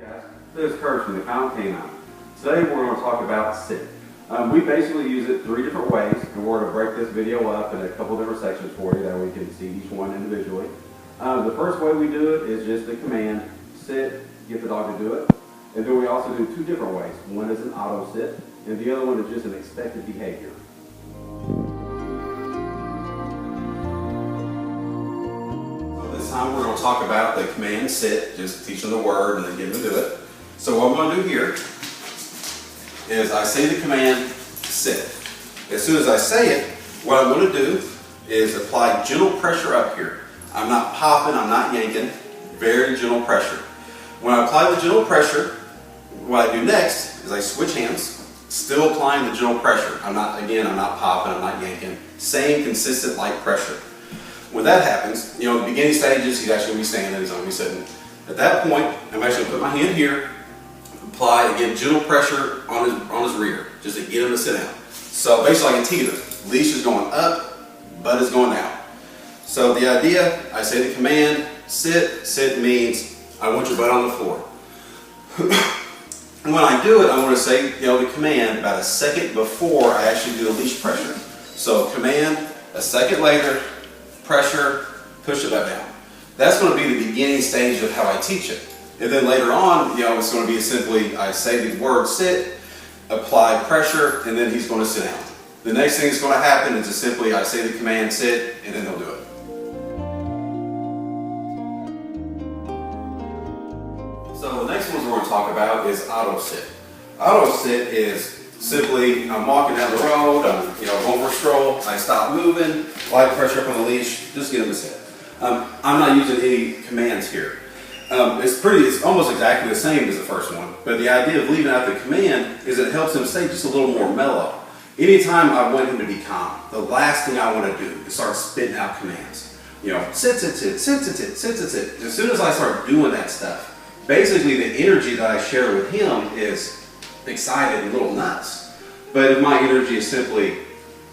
Guys, this is Kurt from the Calmness Canine. Today we're going to talk about sit. We basically use it 3 different ways, and we're going to break this video up in a couple different sections for you that we can see each one individually. The first way we do it is just the command, sit, get the dog to do it. And then we also do 2 different ways. One is an auto sit, and the other one is just an expected behavior. This time we're going to talk about the command sit, just teach them the word and then get them to do it. So what I'm going to do here is I say the command sit. As soon as I say it, what I'm going to do is apply gentle pressure up here. I'm not popping, I'm not yanking, very gentle pressure. When I apply the gentle pressure, what I do next is I switch hands, still applying the gentle pressure. I'm not popping, I'm not yanking, same consistent light pressure. When that happens, the beginning stages, he's actually going to be standing, he's going to be sitting. At that point, I'm actually going to put my hand here, apply, again, gentle pressure on his rear, just to get him to sit down. So basically like a teeter. Leash is going up, butt is going down. So the idea, I say the command, sit. Sit means I want your butt on the floor. And when I do it, I want to say the command about a second before I actually do the leash pressure. So command, a second later, pressure, push it back down. That's going to be the beginning stage of how I teach it. And then later on, it's going to be simply, I say the word sit, apply pressure, and then he's going to sit down. The next thing that's going to happen is just simply, I say the command sit, and then he'll do it. So the next ones we're going to talk about is auto sit. Auto sit is simply, I'm walking down the road, I'm going for a stroll, I stop moving, light pressure up on the leash, just get him to sit. I'm not using any commands here. It's almost exactly the same as the first one, but the idea of leaving out the command is it helps him stay just a little more mellow. Anytime I want him to be calm, the last thing I want to do is start spitting out commands. Sit, sit, sit, sit, sit, sit, sit, sit, sit. As soon as I start doing that stuff, basically the energy that I share with him is excited and a little nuts. But if my energy is simply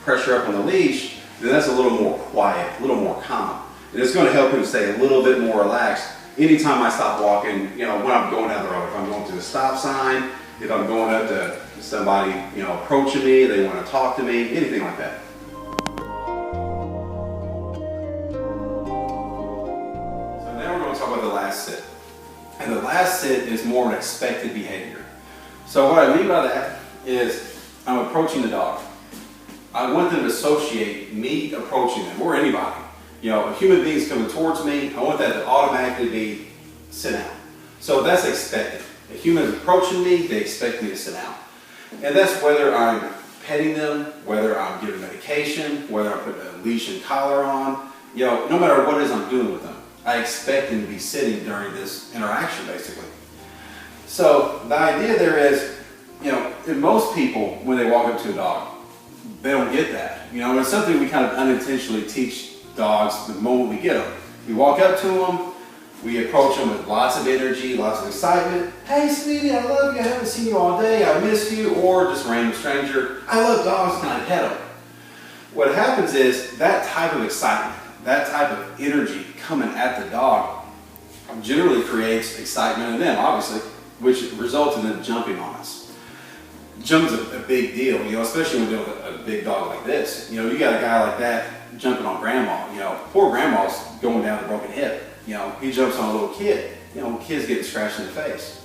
pressure up on the leash, then that's a little more quiet, a little more calm. And it's going to help him stay a little bit more relaxed anytime I stop walking, when I'm going down the road. If I'm going to the stop sign, if I'm going up to somebody, approaching me, they want to talk to me, anything like that. So now we're going to talk about the last sit. And the last sit is more an expected behavior. So what I mean by that is I'm approaching the dog. I want them to associate me approaching them, or anybody. A human being is coming towards me, I want that to automatically be sit down. So that's expected. A human is approaching me, they expect me to sit down. And that's whether I'm petting them, whether I'm giving medication, whether I put a leash and collar on, no matter what it is I'm doing with them, I expect them to be sitting during this interaction, basically. So the idea there is, in most people, when they walk up to a dog, they don't get that. It's something we kind of unintentionally teach dogs the moment we get them. We walk up to them, we approach them with lots of energy, lots of excitement. Hey sweetie, I love you, I haven't seen you all day, I miss you, or just a random stranger. I love dogs, can I pet them? What happens is that type of excitement, that type of energy coming at the dog generally creates excitement in them, obviously, which results in them jumping on us. Jumping's a big deal, especially when you're dealing with a big dog like this. You got a guy like that jumping on grandma. Poor grandma's going down with a broken hip. He jumps on a little kid. Kids getting scratched in the face.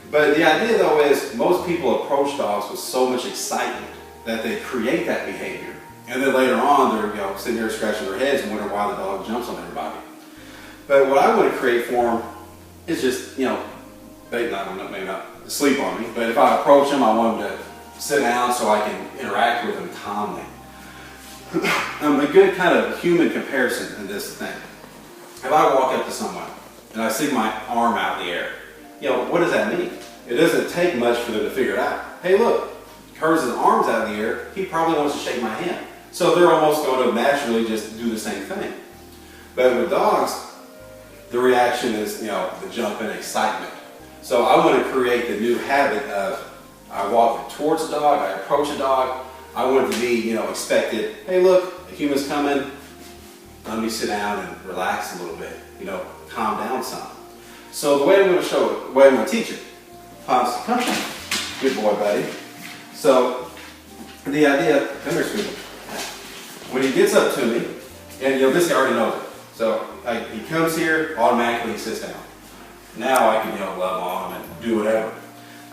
But the idea though is most people approach dogs with so much excitement that they create that behavior. And then later on they're sitting here scratching their heads and wondering why the dog jumps on everybody. But what I want to create for them is just, maybe not sleep on me, but if I approach them, I want them to sit down so I can interact with them calmly. A good kind of human comparison in this thing. If I walk up to someone and I stick my arm out in the air, what does that mean? It doesn't take much for them to figure it out. Hey look, Curtis' arm's out in the air, he probably wants to shake my hand. So they're almost going to naturally just do the same thing. But with dogs, the reaction is, the jump and excitement. So I want to create the new habit of I walk towards a dog, I approach a dog, I want it to be, expected. Hey look, a human's coming, let me sit down and relax a little bit, calm down some. So the way I'm going to show it, the way I'm going to teach it, come here, good boy, buddy. So the idea, come here, sweetie. When he gets up to me, and this guy already knows it. So he comes here, automatically he sits down. Now I can love on him and do whatever.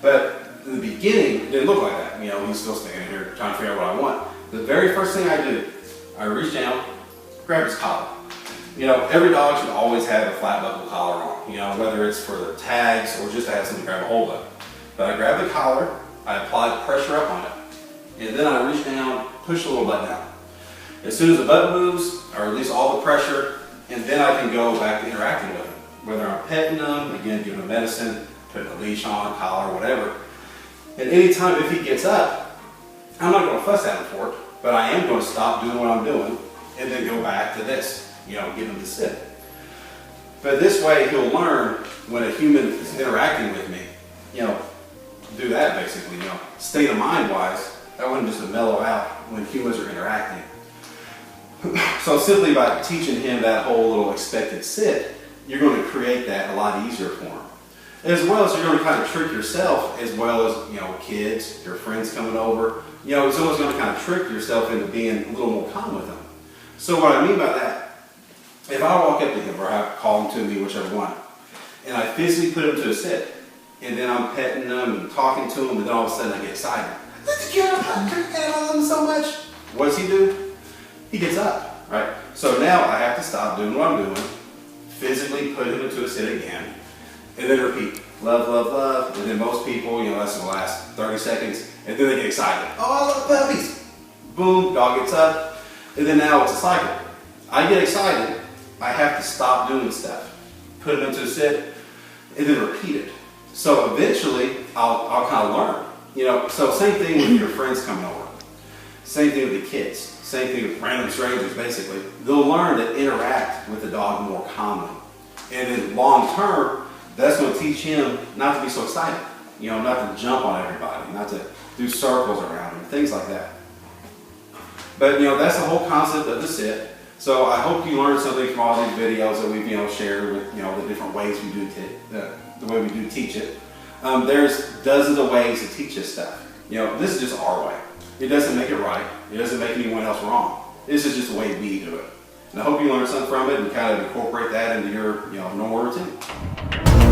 But in the beginning, it didn't look like that. He's still standing here trying to figure out what I want. The very first thing I do, I reach down, grab his collar. Every dog should always have a flat buckle collar on, whether it's for the tags or just to have something to grab a hold of. But I grab the collar, I apply pressure up on it, and then I reach down, push the little button out. As soon as the button moves, I release all the pressure, and then I can go back to interacting with him. Whether I'm petting them, again, giving him medicine, putting a leash on, collar, whatever. And anytime if he gets up, I'm not going to fuss at him for it, but I am going to stop doing what I'm doing and then go back to this, get him to sit. But this way he'll learn when a human is interacting with me, do that basically, state of mind wise, I want him just to mellow out when humans are interacting. So simply by teaching him that whole little expected sit, you're going to create that a lot easier for him. As well as you're going to kind of trick yourself, as well as kids, your friends coming over. It's always going to kind of trick yourself into being a little more calm with them. So what I mean by that, if I walk up to him or I call him to me, whichever one, and I physically put him to a sit, and then I'm petting him and talking to him, and then all of a sudden I get excited. I love him so much. What does he do? He gets up, right? So now I have to stop doing what I'm doing, physically put him into a sit again, and then repeat, love, love, love. And then most people, that's in the last 30 seconds, and then they get excited. Oh, I love puppies. Boom, dog gets up, and then now it's a cycle. I get excited, I have to stop doing stuff, put him into a sit, and then repeat it. So eventually, I'll kind of learn. So same thing with your friends coming over. Same thing with the kids. Same thing with random strangers, basically. They'll learn to interact with the dog more calmly. And then long term, that's going to teach him not to be so excited. Not to jump on everybody, not to do circles around him, things like that. But, that's the whole concept of the sit. So I hope you learned something from all these videos that we've, shared with, the different ways we do the way we do teach it. There's dozens of ways to teach this stuff. This is just our way. It doesn't make it right. It doesn't make anyone else wrong. This is just the way we do it. And I hope you learned something from it and kind of incorporate that into your normal routine.